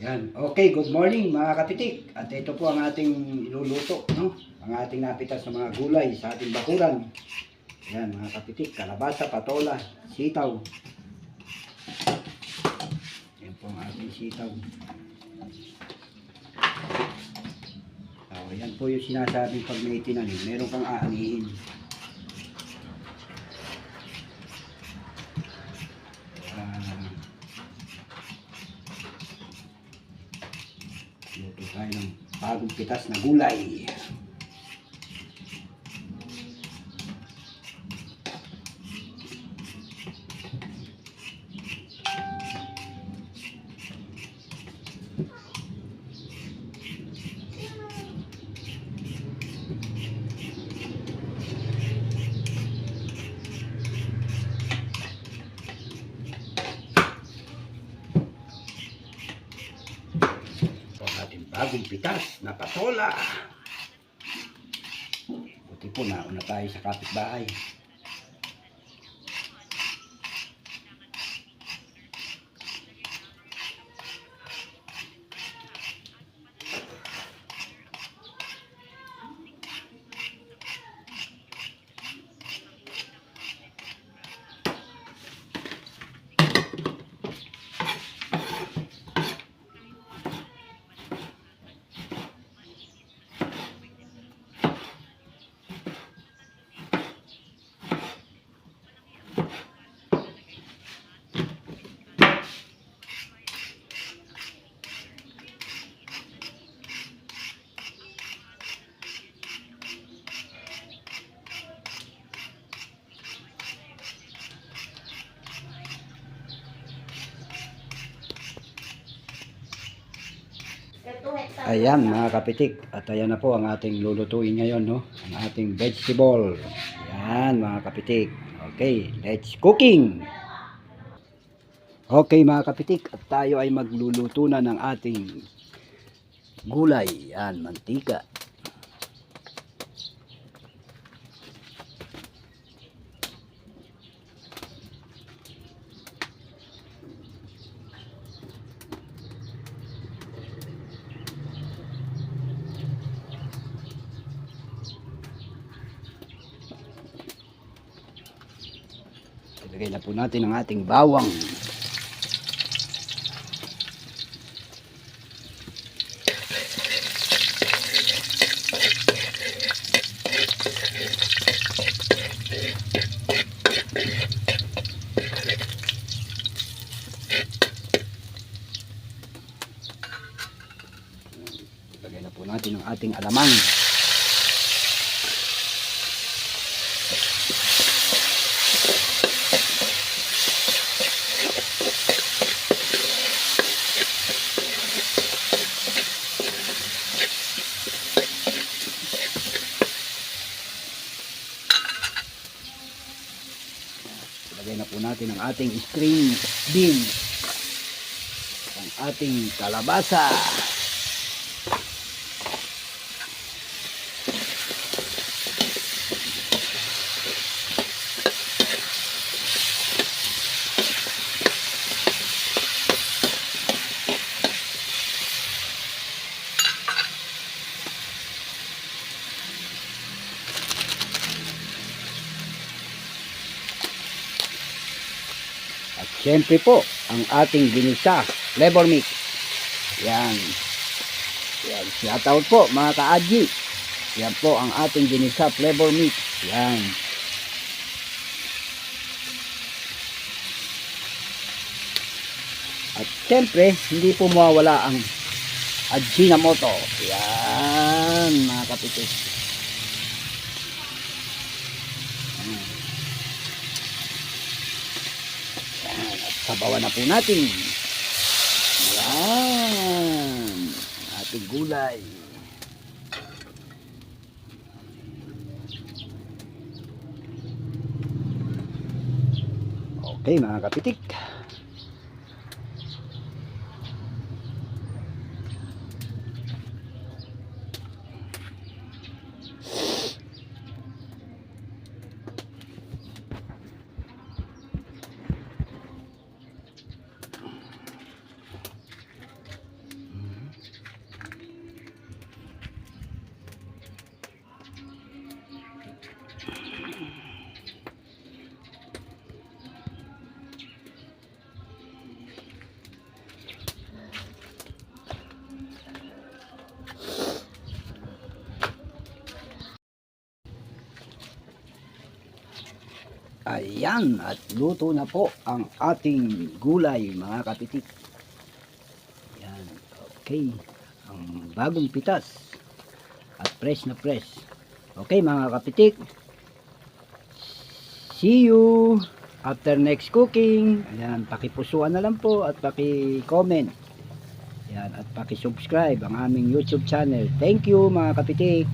Yan. Okay, good morning mga kapitik. At ito po ang ating iluluto, no? Ang ating napitas na mga gulay sa ating bakuran. Yan mga kapitik, kalabasa, patola, sitaw. Yan po ang ating sitaw. Yan po yung sinasabing pag may tinanim, meron kang aanihin. Luto tayo ng bagong pitas na gulay. Bagong pitas na patola. Buti po nauna tayo sa kapitbahay. Ayan mga kapitik, at ayan na po ang ating lulutuin ngayon, no? Ang ating vegetable. Ayan mga kapitik. Okay, let's cooking. Okay mga kapitik, at tayo ay magluluto na ng ating gulay. Ayan, mantika. Ilagay na po natin ang ating bawang. Ilagay na po natin ang ating alamang. Ilagay na po natin ang ating string beans, ang ating kalabasa, at syempre po ang ating ginisa flavor mix. Yan. Yan, shoutout po mga ka-adji. Yan po ang ating ginisa flavor mix. Yan. At syempre hindi po mawawala ang Ajinomoto. Yan mga kapitik. Sabawan na po natin. Yan. Ating gulay. Okay mga kapitik. Ayan, at luto na po ang ating gulay mga kapitik. Ayan, okay. Ang bagong pitas at fresh na fresh. Okay mga kapitik. See you after next cooking. Ayan, pakipusuan na lang po at paki-comment. Ayan, at paki-subscribe ang aming YouTube channel. Thank you mga kapitik.